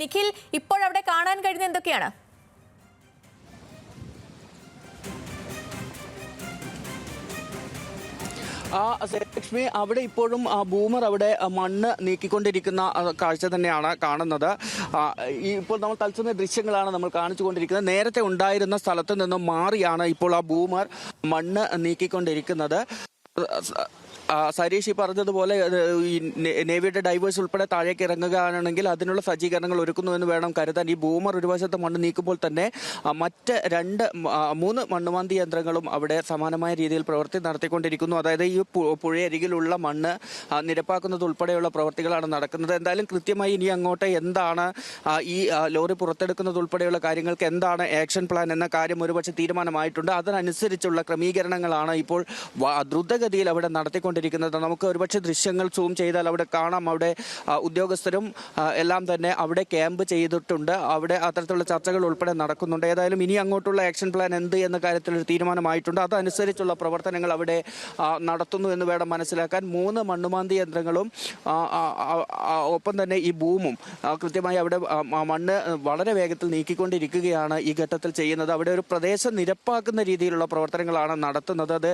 നിഖിൽ, ഇപ്പോഴവിടെ കാണാൻ കഴിയുന്ന എന്തൊക്കെയാണ്? ലക്ഷ്മി, അവിടെ ഇപ്പോഴും ബൂമർ അവിടെ മണ്ണ് നീക്കിക്കൊണ്ടിരിക്കുന്ന കാഴ്ച തന്നെയാണ് കാണുന്നത്. ഇപ്പോൾ നമ്മൾ തത്സമയ ദൃശ്യങ്ങളാണ് നമ്മൾ കാണിച്ചുകൊണ്ടിരിക്കുന്നത്. നേരത്തെ ഉണ്ടായിരുന്ന സ്ഥലത്ത് നിന്നും മാറിയാണ് ഇപ്പോൾ ആ ബൂമർ മണ്ണ് നീക്കിക്കൊണ്ടിരിക്കുന്നത്. സരീഷ് ഈ പറഞ്ഞതുപോലെ ഈ നേവിയുടെ ഡൈവേഴ്സ് ഉൾപ്പെടെ താഴേക്ക് ഇറങ്ങുകയാണെങ്കിൽ അതിനുള്ള സജ്ജീകരണങ്ങൾ ഒരുക്കുന്നുവെന്ന് വേണം കരുതാൻ. ഈ ബൂമർ ഒരു വശത്ത് മണ്ണ് നീക്കുമ്പോൾ തന്നെ മറ്റ് 3 മണ്ണുമാന്തി യന്ത്രങ്ങളും അവിടെ സമാനമായ രീതിയിൽ പ്രവൃത്തി നടത്തിക്കൊണ്ടിരിക്കുന്നു. അതായത് ഈ പുഴയരികിലുള്ള മണ്ണ് നിരപ്പാക്കുന്നത് ഉൾപ്പെടെയുള്ള പ്രവൃത്തികളാണ് നടക്കുന്നത്. എന്തായാലും കൃത്യമായി ഇനി അങ്ങോട്ട് എന്താണ് ഈ ലോറി പുറത്തെടുക്കുന്നത് ഉൾപ്പെടെയുള്ള കാര്യങ്ങൾക്ക് എന്താണ് ആക്ഷൻ പ്ലാൻ എന്ന കാര്യം ഒരുപക്ഷെ തീരുമാനമായിട്ടുണ്ട്. അതിനനുസരിച്ചുള്ള ക്രമീകരണങ്ങളാണ് ഇപ്പോൾ ദ്രുതഗതിയിൽ അവിടെ നടത്തിക്കൊണ്ടിരിക്കുന്നത്. നമുക്ക് ഒരുപക്ഷെ ദൃശ്യങ്ങൾ സൂം ചെയ്താൽ അവിടെ കാണാം. അവിടെ ഉദ്യോഗസ്ഥരും എല്ലാം തന്നെ അവിടെ ക്യാമ്പ് ചെയ്തിട്ടുണ്ട്. അവിടെ അത്തരത്തിലുള്ള ചർച്ചകൾ ഉൾപ്പെടെ നടക്കുന്നുണ്ട്. ഏതായാലും ഇനി അങ്ങോട്ടുള്ള ആക്ഷൻ പ്ലാൻ എന്ത് എന്ന കാര്യത്തിൽ ഒരു തീരുമാനമായിട്ടുണ്ട്. അതനുസരിച്ചുള്ള പ്രവർത്തനങ്ങൾ അവിടെ നടത്തുന്നു എന്ന് വേണം മനസ്സിലാക്കാൻ. 3 മണ്ണുമാന്തി യന്ത്രങ്ങളും ഒപ്പം തന്നെ ഈ ബൂമും കൃത്യമായി അവിടെ മണ്ണ് വളരെ വേഗത്തിൽ നീക്കിക്കൊണ്ടിരിക്കുകയാണ് ഈ ഘട്ടത്തിൽ ചെയ്യുന്നത്. അവിടെ ഒരു പ്രദേശം നിരപ്പാക്കുന്ന രീതിയിലുള്ള പ്രവർത്തനങ്ങളാണ് നടത്തുന്നത്. അത്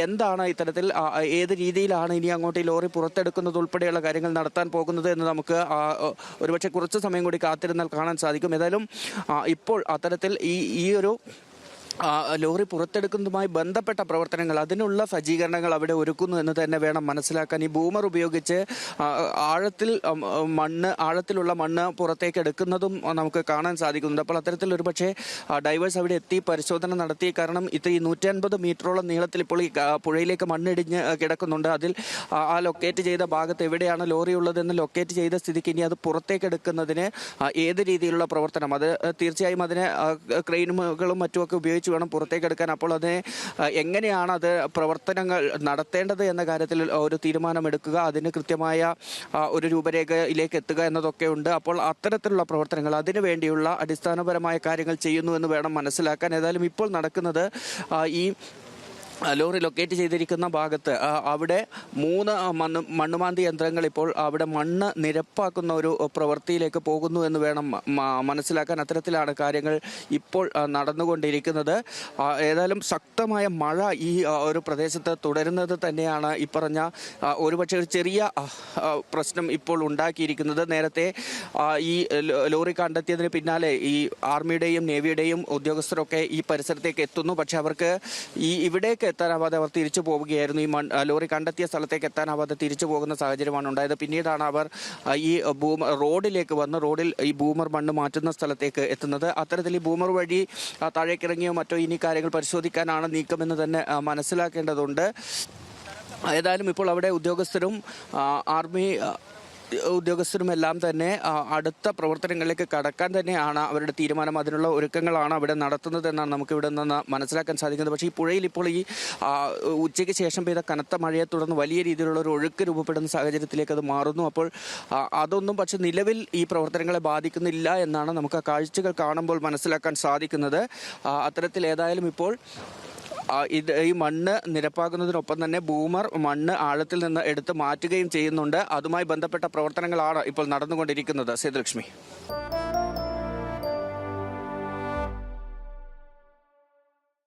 എന്താണ് ഇത്തരത്തിൽ ഏത് രീതിയിലാണ് ഇനി അങ്ങോട്ട് ഈ ലോറി പുറത്തെടുക്കുന്നത് ഉൾപ്പെടെയുള്ള കാര്യങ്ങൾ നടത്താൻ പോകുന്നത് എന്ന് നമുക്ക് ഒരുപക്ഷെ കുറച്ച് സമയം കൂടി കാത്തിരുന്നാൽ കാണാൻ സാധിക്കും. ഏതായാലും ഇപ്പോൾ അത്തരത്തിൽ ഈ ഒരു ലോറി പുറത്തെടുക്കുന്നതുമായി ബന്ധപ്പെട്ട പ്രവർത്തനങ്ങൾ, അതിനുള്ള സജ്ജീകരണങ്ങൾ അവിടെ ഒരുക്കുന്നു എന്ന് തന്നെ വേണം മനസ്സിലാക്കാൻ. ഈ ബൂമർ ഉപയോഗിച്ച് ആഴത്തിലുള്ള മണ്ണ് പുറത്തേക്ക് എടുക്കുന്നതും നമുക്ക് കാണാൻ സാധിക്കുന്നുണ്ട്. അപ്പോൾ അത്തരത്തിൽ ഒരു പക്ഷേ ഡൈവേഴ്സ് അവിടെ എത്തി പരിശോധന നടത്തി. കാരണം ഇത് ഈ 150 മീറ്ററോളം നീളത്തിൽ ഇപ്പോൾ ഈ പുഴയിലേക്ക് മണ്ണിടിഞ്ഞ് കിടക്കുന്നുണ്ട്. അതിൽ ആ ലൊക്കേറ്റ് ചെയ്ത ഭാഗത്ത് എവിടെയാണ് ലോറി ഉള്ളതെന്ന് ലൊക്കേറ്റ് ചെയ്ത സ്ഥിതിക്ക് ഇനി അത് പുറത്തേക്ക് എടുക്കുന്നതിന് ഏത് രീതിയിലുള്ള പ്രവർത്തനം, അത് തീർച്ചയായും അതിന് ക്രെയിനുകളും മറ്റുമൊക്കെ ഉപയോഗിച്ച് വേണം പുറത്തേക്ക് എടുക്കാൻ. അപ്പോൾ അതിനെ എങ്ങനെയാണ് അത് പ്രവർത്തനങ്ങൾ നടത്തേണ്ടത് എന്ന കാര്യത്തിൽ ഒരു തീരുമാനമെടുക്കുക, അതിന് കൃത്യമായ ഒരു രൂപരേഖയിലേക്ക് എത്തുക എന്നതൊക്കെ ഉണ്ട്. അപ്പോൾ അത്തരത്തിലുള്ള പ്രവർത്തനങ്ങൾ, അതിനു വേണ്ടിയുള്ള അടിസ്ഥാനപരമായ കാര്യങ്ങൾ ചെയ്യുന്നു എന്ന് വേണം മനസ്സിലാക്കാൻ. ഏതായാലും ഇപ്പോൾ നടക്കുന്നത് ഈ ലോറി ലൊക്കേറ്റ് ചെയ്തിരിക്കുന്ന ഭാഗത്ത് അവിടെ 3 മണ്ണുമാന്തി യന്ത്രങ്ങൾ ഇപ്പോൾ അവിടെ മണ്ണ് നിരപ്പാക്കുന്ന ഒരു പ്രവൃത്തിയിലേക്ക് പോകുന്നു എന്ന് വേണം മനസ്സിലാക്കാൻ. അത്തരത്തിലാണ് കാര്യങ്ങൾ ഇപ്പോൾ നടന്നുകൊണ്ടിരിക്കുന്നത്. ഏതായാലും ശക്തമായ മഴ ഈ ഒരു പ്രദേശത്ത് തുടരുന്നത് തന്നെയാണ് ഈ പറഞ്ഞ ഒരുപക്ഷെ ഒരു ചെറിയ പ്രശ്നം ഇപ്പോൾ ഉണ്ടാക്കിയിരിക്കുന്നത്. നേരത്തെ ഈ ലോറി കണ്ടെത്തിയതിന് പിന്നാലെ ഈ ആർമിയുടെയും നേവിയുടെയും ഉദ്യോഗസ്ഥരൊക്കെ ഈ പരിസരത്തേക്ക് എത്തുന്നു. പക്ഷെ അവർക്ക് ഇവിടേക്ക് എത്താനാവാതെ അവർ തിരിച്ചു പോവുകയായിരുന്നു. ഈ ലോറി കണ്ടെത്തിയ സ്ഥലത്തേക്ക് എത്താനാവാതെ തിരിച്ചു പോകുന്ന സാഹചര്യമാണ് ഉണ്ടായത്. പിന്നീടാണ് അവർ ഈ റോഡിലേക്ക് വന്ന് റോഡിൽ ഈ ബൂമർ മണ്ണ് മാറ്റുന്ന സ്ഥലത്തേക്ക് എത്തുന്നത്. അത്തരത്തിൽ ഈ ബൂമർ വഴി താഴേക്കിറങ്ങിയോ മറ്റോ ഇനി കാര്യങ്ങൾ പരിശോധിക്കാനാണ് നീക്കമെന്ന് തന്നെ മനസ്സിലാക്കേണ്ടതുണ്ട്. ഏതായാലും ഇപ്പോൾ അവിടെ ഉദ്യോഗസ്ഥരും ആർമി ഉദ്യോഗസ്ഥരുമെല്ലാം തന്നെ അടുത്ത പ്രവർത്തനങ്ങളിലേക്ക് കടക്കാൻ തന്നെയാണ് അവരുടെ തീരുമാനം. അതിനുള്ള ഒരുക്കങ്ങളാണ് അവിടെ നടത്തുന്നത് എന്നാണ് നമുക്ക് ഇവിടെ നിന്ന് മനസ്സിലാക്കാൻ സാധിക്കുന്നത്. പക്ഷേ ഈ പുഴയിൽ ഇപ്പോൾ ഈ ഉച്ചയ്ക്ക് ശേഷം പെയ്ത കനത്ത മഴയെ തുടർന്ന് വലിയ രീതിയിലുള്ള ഒരു ഒഴുക്ക് രൂപപ്പെടുന്ന സാഹചര്യത്തിലേക്ക് അത് മാറുന്നു. അപ്പോൾ അതൊന്നും പക്ഷെ നിലവിൽ ഈ പ്രവർത്തനങ്ങളെ ബാധിക്കുന്നില്ല എന്നാണ് നമുക്ക് ആ കാഴ്ചകൾ കാണുമ്പോൾ മനസ്സിലാക്കാൻ സാധിക്കുന്നത്. അത്തരത്തിൽ ഏതായാലും ഇപ്പോൾ ഈ മണ്ണ് നിരപ്പാക്കുന്നതിനൊപ്പം തന്നെ ബൂമർ മണ്ണ് ആഴത്തിൽ നിന്ന് എടുത്ത് മാറ്റുകയും ചെയ്യുന്നുണ്ട്. അതുമായി ബന്ധപ്പെട്ട പ്രവർത്തനങ്ങളാണ് ഇപ്പോൾ നടന്നുകൊണ്ടിരിക്കുന്നത്. സേതുലക്ഷ്മി.